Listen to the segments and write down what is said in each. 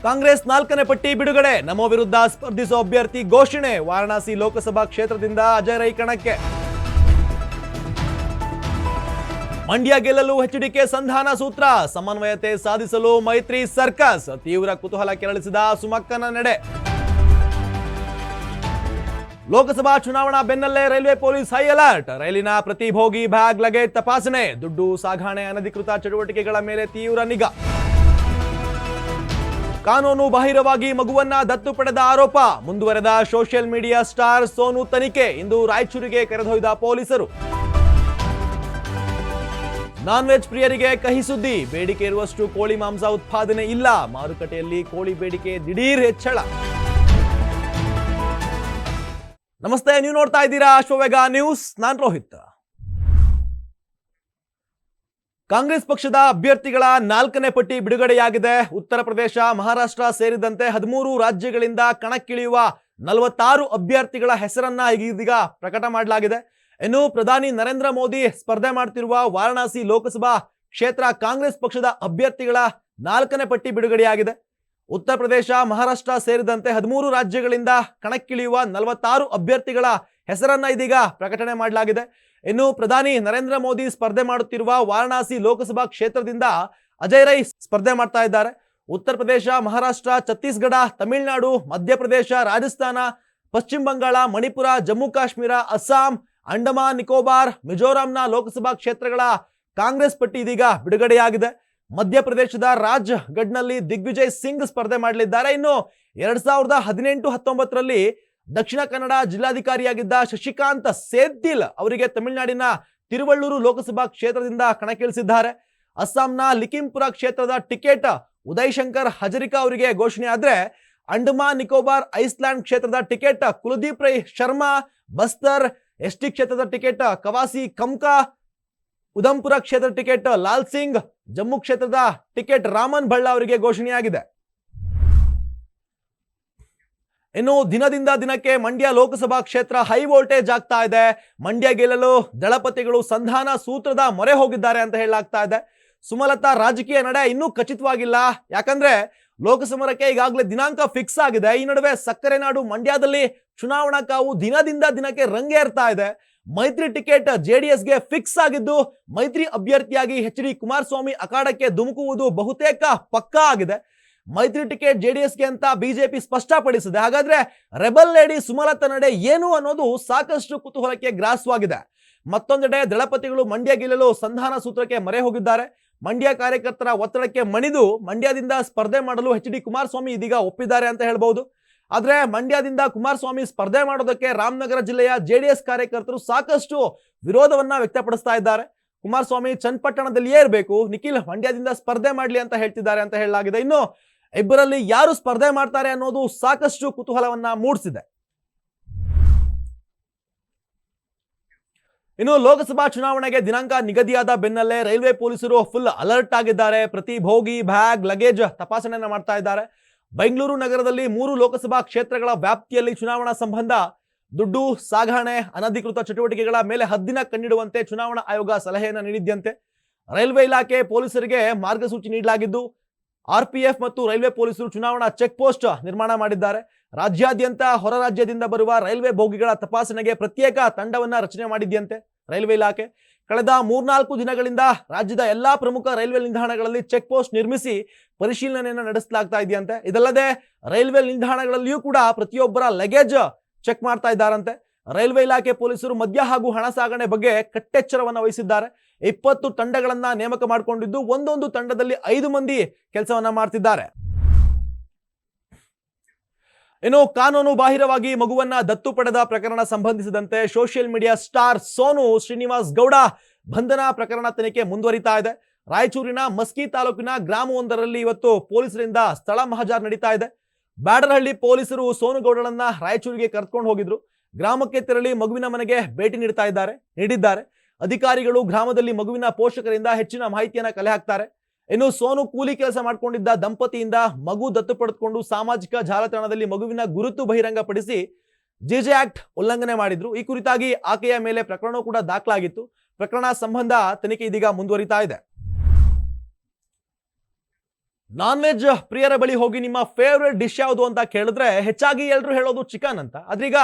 ಕಾಂಗ್ರೆಸ್ 4ನೇ ಪಟ್ಟಿ ಬಿಡುಗಡೆ. ನಮೋ ವಿರುದ್ಧ ಸ್ಪರ್ಧಿಸುವ ಅಭ್ಯರ್ಥಿ ಘೋಷಣೆ. ವಾರಣಾಸಿ ಲೋಕಸಭಾ ಕ್ಷೇತ್ರದಿಂದ ಅಜಯ್ ರೈ ಕಣಕ್ಕೆ. ಮಂಡ್ಯ ಗೆಲ್ಲಲು ಎಚ್ಡಿಕೆ ಸಂಧಾನ ಸೂತ್ರ. ಸಮನ್ವಯತೆ ಸಾಧಿಸಲು ಮೈತ್ರಿ ಸರ್ಕಸ್. ತೀವ್ರ ಕುತೂಹಲ ಕೆರಳಿಸಿದ ಸುಮಕ್ಕನ ನಡೆ. ಲೋಕಸಭಾ ಚುನಾವಣಾ ಬೆನ್ನಲ್ಲೇ ರೈಲ್ವೆ ಪೊಲೀಸ್ ಹೈ ಅಲರ್ಟ್. ರೈಲಿನ ಪ್ರತಿ ಬೋಗಿ ಬ್ಯಾಗ್ ಲಗೇಜ್ ತಪಾಸಣೆ. ದುಡ್ಡು ಸಾಗಣೆ ಅನಧಿಕೃತ ಚಟುವಟಿಕೆಗಳ ಮೇಲೆ ತೀವ್ರ ನಿಗಾ. ಕಾನೂನು ಬಾಹಿರವಾಗಿ ಮಗುವನ್ನ ದತ್ತು ಪಡೆದ ಆರೋಪ. ಮುಂದುವರೆದ ಸೋಷಿಯಲ್ ಮೀಡಿಯಾ ಸ್ಟಾರ್ ಸೋನು ತನಿಖೆ. ಇಂದು ರಾಯಚೂರಿಗೆ ಕರೆದೊಯ್ದ ಪೊಲೀಸರು. ನಾನ್ ವೆಜ್ ಪ್ರಿಯರಿಗೆ ಕಹಿ ಸುದ್ದಿ. ಬೇಡಿಕೆ ಇರುವಷ್ಟು ಕೋಳಿ ಮಾಂಸ ಉತ್ಪಾದನೆ ಇಲ್ಲ. ಮಾರುಕಟ್ಟೆಯಲ್ಲಿ ಕೋಳಿ ಬೇಡಿಕೆ ದಿಢೀರ್ ಹೆಚ್ಚಳ. ನಮಸ್ತೆ, ನೀವು ನೋಡ್ತಾ ಇದ್ದೀರಾ ಅಶ್ವವೇಗ ನ್ಯೂಸ್. ನಾನ್ ರೋಹಿತ್. ಕಾಂಗ್ರೆಸ್ ಪಕ್ಷದ ಅಭ್ಯರ್ಥಿಗಳ 4ನೇ ಪಟ್ಟಿ ಬಿಡುಗಡೆಯಾಗಿದೆ. ಉತ್ತರ ಪ್ರದೇಶ, ಮಹಾರಾಷ್ಟ್ರ ಸೇರಿದಂತೆ 13 ರಾಜ್ಯಗಳಿಂದ ಕಣಕ್ಕಿಳಿಯುವ 46 ಅಭ್ಯರ್ಥಿಗಳ ಹೆಸರನ್ನ ಇದೀಗ ಪ್ರಕಟ ಮಾಡಲಾಗಿದೆ. ಇನ್ನು ಪ್ರಧಾನಿ ನರೇಂದ್ರ ಮೋದಿ ಸ್ಪರ್ಧೆ ಮಾಡ್ತಿರುವ ವಾರಣಾಸಿ ಲೋಕಸಭಾ ಕ್ಷೇತ್ರ ಕಾಂಗ್ರೆಸ್ ಪಕ್ಷದ ಅಭ್ಯರ್ಥಿಗಳ 4ನೇ ಪಟ್ಟಿ ಬಿಡುಗಡೆಯಾಗಿದೆ. ಉತ್ತರ ಪ್ರದೇಶ, ಮಹಾರಾಷ್ಟ್ರ ಸೇರಿದಂತೆ 13 ರಾಜ್ಯಗಳಿಂದ ಕಣಕ್ಕಿಳಿಯುವ 46 ಅಭ್ಯರ್ಥಿಗಳ ಹೆಸರನ್ನ ಇದೀಗ ಪ್ರಕಟಣೆ ಮಾಡಲಾಗಿದೆ. ಇನ್ನು ಪ್ರಧಾನಿ ನರೇಂದ್ರ ಮೋದಿ ಸ್ಪರ್ಧೆ ಮಾಡುತ್ತಿರುವ ವಾರಣಾಸಿ ಲೋಕಸಭಾ ಕ್ಷೇತ್ರದಿಂದ ಅಜಯ್ ರೈ ಸ್ಪರ್ಧೆ ಮಾಡ್ತಾ ಇದ್ದಾರೆ. ಉತ್ತರ ಪ್ರದೇಶ, ಮಹಾರಾಷ್ಟ್ರ, ಛತ್ತೀಸ್ಗಢ, ತಮಿಳುನಾಡು, ಮಧ್ಯಪ್ರದೇಶ, ರಾಜಸ್ಥಾನ, ಪಶ್ಚಿಮ ಬಂಗಾಳ, ಮಣಿಪುರ, ಜಮ್ಮು ಕಾಶ್ಮೀರ, ಅಸ್ಸಾಂ, ಅಂಡಮಾನ್ ನಿಕೋಬಾರ್, ಮಿಜೋರಾಂನ ಲೋಕಸಭಾ ಕ್ಷೇತ್ರಗಳ ಕಾಂಗ್ರೆಸ್ ಪಟ್ಟಿ ಇದೀಗ ಬಿಡುಗಡೆಯಾಗಿದೆ. ಮಧ್ಯಪ್ರದೇಶದ ರಾಜ್ ಗಢ್ನಲ್ಲಿ ದಿಗ್ವಿಜಯ್ ಸಿಂಗ್ ಸ್ಪರ್ಧೆ ಮಾಡಲಿದ್ದಾರೆ. ಇನ್ನು 2018-19ರಲ್ಲಿ ದಕ್ಷಿಣ ಕನ್ನಡ ಜಿಲ್ಲಾಧಿಕಾರಿಯಾಗಿದ್ದ ಶಶಿಕಾಂತ್ ಸೇದ್ದಿಲ್ ಅವರಿಗೆ ತಮಿಳುನಾಡಿನ ತಿರುವಳ್ಳೂರು ಲೋಕಸಭಾ ಕ್ಷೇತ್ರದಿಂದ ಕಣಕ್ಕಿಳಿಸಿದ್ದಾರೆ. ಅಸ್ಸಾಂನ ಲಿಖಿಂಪುರ ಕ್ಷೇತ್ರದ ಟಿಕೆಟ್ ಉದಯ್ ಶಂಕರ್ ಹಜರಿಕಾ ಅವರಿಗೆ ಘೋಷಣೆ ಆದ್ರೆ, ಅಂಡಮಾನ್ ನಿಕೋಬಾರ್ ಐಸ್ಲ್ಯಾಂಡ್ ಕ್ಷೇತ್ರದ ಟಿಕೆಟ್ ಕುಲದೀಪ್ ರೈ ಶರ್ಮಾ, ಬಸ್ತರ್ ಎಸ್ಟಿ ಕ್ಷೇತ್ರದ ಟಿಕೆಟ್ ಕವಾಸಿ ಕಂಕಾ, ಉಧಂಪುರ ಕ್ಷೇತ್ರದ ಟಿಕೆಟ್ ಲಾಲ್ ಸಿಂಗ್, ಜಮ್ಮು ಕ್ಷೇತ್ರದ ಟಿಕೆಟ್ ರಾಮನ್ ಭಳ್ಳ ಅವರಿಗೆ ಘೋಷಣೆಯಾಗಿದೆ. ಇನ್ನು ದಿನದಿಂದ ದಿನಕ್ಕೆ ಮಂಡ್ಯ ಲೋಕಸಭಾ ಕ್ಷೇತ್ರ ಹೈ ವೋಲ್ಟೇಜ್ ಆಗ್ತಾ ಇದೆ. ಮಂಡ್ಯ ಗೆಲ್ಲಲು ದಳಪತಿಗಳು ಸಂಧಾನ ಸೂತ್ರದ ಮೊರೆ ಹೋಗಿದ್ದಾರೆ ಅಂತ ಹೇಳಲಾಗ್ತಾ ಇದೆ. ಸುಮಲತಾ ರಾಜಕೀಯ ನಡೆ ಇನ್ನೂ ಖಚಿತವಾಗಿಲ್ಲ. ಯಾಕಂದ್ರೆ ಲೋಕಸಮರಕ್ಕೆ ಈಗಾಗಲೇ ದಿನಾಂಕ ಫಿಕ್ಸ್ ಆಗಿದೆ. ಈ ನಡುವೆ ಸಕ್ಕರೆ ನಾಡು ಮಂಡ್ಯದಲ್ಲಿ ಚುನಾವಣಾ ಕಾವು ದಿನದಿಂದ ದಿನಕ್ಕೆ ರಂಗೇರ್ತಾ ಇದೆ. ಮೈತ್ರಿ ಟಿಕೆಟ್ ಜೆಡಿಎಸ್ಗೆ ಫಿಕ್ಸ್ ಆಗಿದ್ದು, ಮೈತ್ರಿ ಅಭ್ಯರ್ಥಿಯಾಗಿ ಎಚ್.ಡಿ. ಕುಮಾರಸ್ವಾಮಿ ಅಖಾಡಕ್ಕೆ ಧುಮುಕುವುದು ಬಹುತೇಕ ಪಕ್ಕಾ ಆಗಿದೆ. ಮೈತ್ರಿ ಟಿಕೆಟ್ ಜೆಡಿಎಸ್ಗೆ ಅಂತ ಬಿಜೆಪಿ ಸ್ಪಷ್ಟಪಡಿಸಿದೆ. ಹಾಗಾದ್ರೆ ರೆಬಲ್ ಲೇಡಿ ಸುಮಲತಾ ನಡೆ ಏನು ಅನ್ನೋದು ಸಾಕಷ್ಟು ಕುತೂಹಲಕ್ಕೆ ಗ್ರಾಸವಾಗಿದೆ. ಮತ್ತೊಂದೆಡೆ ದಳಪತಿಗಳು ಮಂಡ್ಯ ಗೆಲ್ಲಲು ಸಂಧಾನ ಸೂತ್ರಕ್ಕೆ ಮೊರೆ ಹೋಗಿದ್ದಾರೆ. ಮಂಡ್ಯ ಕಾರ್ಯಕರ್ತರ ಒತ್ತಡಕ್ಕೆ ಮಣಿದು ಮಂಡ್ಯದಿಂದ ಸ್ಪರ್ಧೆ ಮಾಡಲು ಎಚ್.ಡಿ. ಕುಮಾರಸ್ವಾಮಿ ಇದೀಗ ಒಪ್ಪಿದ್ದಾರೆ ಅಂತ ಹೇಳ್ಬಹುದು. ಆದ್ರೆ ಮಂಡ್ಯದಿಂದ ಕುಮಾರಸ್ವಾಮಿ ಸ್ಪರ್ಧೆ ಮಾಡೋದಕ್ಕೆ ರಾಮನಗರ ಜಿಲ್ಲೆಯ ಜೆಡಿಎಸ್ ಕಾರ್ಯಕರ್ತರು ಸಾಕಷ್ಟು ವಿರೋಧವನ್ನ ವ್ಯಕ್ತಪಡಿಸ್ತಾ ಇದ್ದಾರೆ. ಕುಮಾರಸ್ವಾಮಿ ಚನ್ನಪಟ್ಟಣದಲ್ಲಿಯೇ ಇರಬೇಕು, ನಿಖಿಲ್ ಮಂಡ್ಯದಿಂದ ಸ್ಪರ್ಧೆ ಮಾಡಲಿ ಅಂತ ಹೇಳ್ತಿದ್ದಾರೆ ಅಂತ ಹೇಳಲಾಗಿದೆ. ಇನ್ನು ಇಬ್ಬರಲ್ಲಿ ಯಾರು ಸ್ಪರ್ಧೆ ಮಾಡ್ತಾರೆ ಅನ್ನೋದು ಸಾಕಷ್ಟು ಕುತೂಹಲವನ್ನ ಮೂಡಿಸಿದೆ. ಇನ್ನು ಲೋಕಸಭಾ ಚುನಾವಣೆಗೆ ದಿನಾಂಕ ನಿಗದಿಯಾದ ಬೆನ್ನಲ್ಲೇ ರೈಲ್ವೆ ಪೊಲೀಸರು ಫುಲ್ ಅಲರ್ಟ್ ಆಗಿದ್ದಾರೆ. ಪ್ರತಿ ಬೋಗಿ ಬ್ಯಾಗ್ ಲಗೇಜ್ ತಪಾಸಣೆಯನ್ನ ಮಾಡ್ತಾ ಇದ್ದಾರೆ. ಬೆಂಗಳೂರು ನಗರದಲ್ಲಿ 3 ಲೋಕಸಭಾ ಕ್ಷೇತ್ರಗಳ ವ್ಯಾಪ್ತಿಯಲ್ಲಿ ಚುನಾವಣಾ ಸಂಬಂಧ ದುಡ್ಡು ಸಾಗಣೆ, ಅನಧಿಕೃತ ಚಟುವಟಿಕೆಗಳ ಮೇಲೆ ಹದ್ದಿನ ಕಣ್ಣಿಡುವಂತೆ ಚುನಾವಣಾ ಆಯೋಗ ಸಲಹೆಯನ್ನು ನೀಡಿದ್ದಂತೆ ರೈಲ್ವೆ ಇಲಾಖೆ ಪೊಲೀಸರಿಗೆ ಮಾರ್ಗಸೂಚಿ ನೀಡಲಾಗಿದ್ದು, ಆರ್ಪಿಎಫ್ ಮತ್ತು ರೈಲ್ವೆ ಪೊಲೀಸರು ಚುನಾವಣಾ ಚೆಕ್ ಪೋಸ್ಟ್ ನಿರ್ಮಾಣ ಮಾಡಿದ್ದಾರೆ. ರಾಜ್ಯಾದ್ಯಂತ ಹೊರ ರಾಜ್ಯದಿಂದ ಬರುವ ರೈಲ್ವೆ ಬೋಗಿಗಳ ತಪಾಸಣೆಗೆ ಪ್ರತ್ಯೇಕ ತಂಡವನ್ನ ರಚನೆ ಮಾಡಿದ್ದಂತೆ ರೈಲ್ವೆ ಇಲಾಖೆ ಕಳೆದ 3-4 ದಿನಗಳಿಂದ ರಾಜ್ಯದ ಎಲ್ಲಾ ಪ್ರಮುಖ ರೈಲ್ವೆ ನಿಲ್ದಾಣಗಳಲ್ಲಿ ಚೆಕ್ ಪೋಸ್ಟ್ ನಿರ್ಮಿಸಿ ಪರಿಶೀಲನೆಯನ್ನು ನಡೆಸಲಾಗ್ತಾ ಇದೆಯಂತೆ. ಇದಲ್ಲದೆ ರೈಲ್ವೆ ನಿಲ್ದಾಣಗಳಲ್ಲಿಯೂ ಕೂಡ ಪ್ರತಿಯೊಬ್ಬರ ಲಗೇಜ್ ಚೆಕ್ ಮಾಡ್ತಾ ಇದ್ದಾರಂತೆ. ರೈಲ್ವೆ ಇಲಾಖೆ ಪೊಲೀಸರು ಮದ್ಯ ಹಾಗೂ ಹಣ ಸಾಗಣೆ ಬಗ್ಗೆ ಕಟ್ಟೆಚ್ಚರವನ್ನು ವಹಿಸಿದ್ದಾರೆ. 20 ತಂಡಗಳನ್ನ ನೇಮಕ ಮಾಡಿಕೊಂಡಿದ್ದು, ಒಂದೊಂದು ತಂಡದಲ್ಲಿ 5 ಮಂದಿ ಕೆಲಸವನ್ನ ಮಾಡ್ತಿದ್ದಾರೆ. ಇನ್ನು ಕಾನೂನು ಬಾಹಿರವಾಗಿ ಮಗುವನ್ನ ದತ್ತು ಪಡೆದ ಪ್ರಕರಣ ಸಂಬಂಧಿಸಿದಂತೆ social media star Sonu Srinivas Gowda ಬಂಧನ ಪ್ರಕರಣ ತನಿಖೆ ಮುಂದುವರಿತಾ ಇದೆ. ರಾಯಚೂರಿನ ಮಸ್ಕಿ ತಾಲೂಕಿನ ಗ್ರಾಮವೊಂದರಲ್ಲಿ ಇವತ್ತು ಪೊಲೀಸರಿಂದ ಸ್ಥಳ ಮಹಜಾರ್ ನಡೀತಾ ಇದೆ. ಬ್ಯಾಡರಹಳ್ಳಿ ಪೊಲೀಸರು ಸೋನುಗೌಡಳನ್ನ ರಾಯಚೂರಿಗೆ ಕರೆದುಕೊಂಡು ಹೋಗಿದ್ರು. ಗ್ರಾಮಕ್ಕೆ ತೆರಳಿ ಮಗುವಿನ ಮನೆಗೆ ಭೇಟಿ ನೀಡಿದ್ದಾರೆ. ಅಧಿಕಾರಿಗಳು ಗ್ರಾಮದಲ್ಲಿ ಮಗುವಿನ ಪೋಷಕರಿಂದ ಹೆಚ್ಚಿನ ಮಾಹಿತಿಯನ್ನ ಕಲೆ ಹಾಕ್ತಾರೆ. ಇನ್ನು ಸೋನು ಕೂಲಿ ಕೆಲಸ ಮಾಡಿಕೊಂಡಿದ್ದ ದಂಪತಿಯಿಂದ ಮಗು ದತ್ತು ಪಡೆದುಕೊಂಡು ಸಾಮಾಜಿಕ ಜಾಲತಾಣದಲ್ಲಿ ಮಗುವಿನ ಗುರುತು ಬಹಿರಂಗಪಡಿಸಿ ಜೆಜೆ ಆಕ್ಟ್ ಉಲ್ಲಂಘನೆ ಮಾಡಿದ್ರು. ಈ ಕುರಿತಾಗಿ ಆಕೆಯ ಮೇಲೆ ಪ್ರಕರಣ ಕೂಡ ದಾಖಲಾಗಿತ್ತು. ಪ್ರಕರಣ ಸಂಬಂಧ ತನಿಖೆ ಇದೀಗ ಮುಂದುವರಿತಾ ಇದೆ. ನಾನ್ ವೆಜ್ ಪ್ರಿಯರ ಬಳಿ ಹೋಗಿ ನಿಮ್ಮ ಫೇವ್ರೆಟ್ ಡಿಶ್ ಯಾವುದು ಅಂತ ಕೇಳಿದ್ರೆ ಹೆಚ್ಚಾಗಿ ಎಲ್ಲರೂ ಹೇಳೋದು ಚಿಕನ್ ಅಂತ. ಆದ್ರೀಗ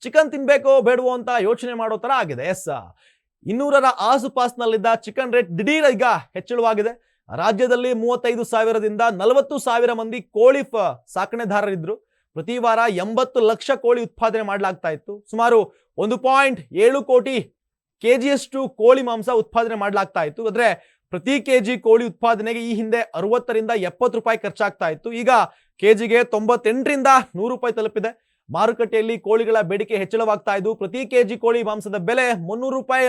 ಚಿಕನ್ ತಿನ್ಬೇಕೋ ಬೇಡವೋ ಅಂತ ಯೋಚನೆ ಮಾಡೋ ತರ ಆಗಿದೆ. ಎಸ್, 200ರ ಆಸುಪಾಸ್ನಲ್ಲಿದ್ದ ಚಿಕನ್ ರೇಟ್ ದಿಢೀರ್ ಈಗ ಹೆಚ್ಚಳವಾಗಿದೆ. ರಾಜ್ಯದಲ್ಲಿ 35,000ದಿಂದ 40,000 ಮಂದಿ ಕೋಳಿ ಸಾಕಣೆದಾರರಿದ್ರು. ಪ್ರತಿ ವಾರ 80 ಲಕ್ಷ ಕೋಳಿ ಉತ್ಪಾದನೆ ಮಾಡಲಾಗ್ತಾ ಇತ್ತು. ಸುಮಾರು 1.7 ಕೋಟಿ ಕೆಜಿಯಷ್ಟು ಕೋಳಿ ಮಾಂಸ ಉತ್ಪಾದನೆ ಮಾಡಲಾಗ್ತಾ ಇತ್ತು. ಆದ್ರೆ ಪ್ರತಿ ಕೆಜಿ ಕೋಳಿ ಉತ್ಪಾದನೆಗೆ ಈ ಹಿಂದೆ 60ರಿಂದ 70 ರೂಪಾಯಿ ಖರ್ಚಾಗ್ತಾ ಇತ್ತು. ಈಗ ಕೆಜಿಗೆ 98ರಿಂದ 100 ರೂಪಾಯಿ ತಲುಪಿದೆ. ಮಾರುಕಟ್ಟೆಯಲ್ಲಿ ಕೋಳಿಗಳ ಬೇಡಿಕೆ ಹೆಚ್ಚಳವಾಗ್ತಾ ಇದ್ದು ಪ್ರತಿ ಕೆಜಿ ಕೋಳಿ ಮಾಂಸದ ಬೆಲೆ 300 ರೂಪಾಯಿ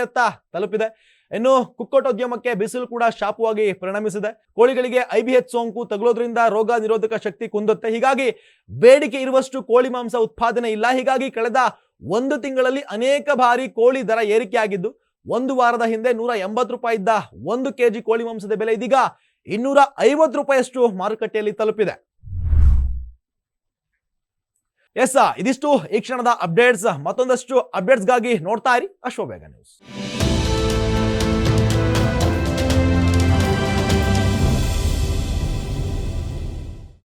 ತಲುಪಿದೆ. ಇನ್ನು ಕುಕ್ಕಟೋದ್ಯಮಕ್ಕೆ ಬಿಸಿಲು ಕೂಡ ಶಾಪವಾಗಿ ಪರಿಣಮಿಸಿದೆ. ಕೋಳಿಗಳಿಗೆ IBH ಸೋಂಕು ತಗುಲೋದ್ರಿಂದ ರೋಗ ನಿರೋಧಕ ಶಕ್ತಿ ಕುಂದುತ್ತೆ. ಹೀಗಾಗಿ ಬೇಡಿಕೆ ಇರುವಷ್ಟು ಕೋಳಿ ಮಾಂಸ ಉತ್ಪಾದನೆ ಇಲ್ಲ. ಹೀಗಾಗಿ ಕಳೆದ 1 ತಿಂಗಳಲ್ಲಿ ಅನೇಕ ಬಾರಿ ಕೋಳಿ ದರ ಏರಿಕೆಯಾಗಿದ್ದು, 1 ವಾರದ ಹಿಂದೆ 180 ರೂಪಾಯಿ ಇದ್ದ 1 ಕೆಜಿ ಕೋಳಿ ಮಾಂಸದ ಬೆಲೆ ಇದೀಗ 250 ರೂಪಾಯಿಯಷ್ಟು ಮಾರುಕಟ್ಟೆಯಲ್ಲಿ ತಲುಪಿದೆ. ಎಸ್, ಇದಿಷ್ಟು ಈ ಕ್ಷಣದ ಅಪ್ಡೇಟ್ಸ್. ಮತ್ತೊಂದಷ್ಟು ಅಪ್ಡೇಟ್ಸ್ಗಾಗಿ ನೋಡ್ತಾ ಇರಿ ಅಶ್ವವೇಗ ನ್ಯೂಸ್.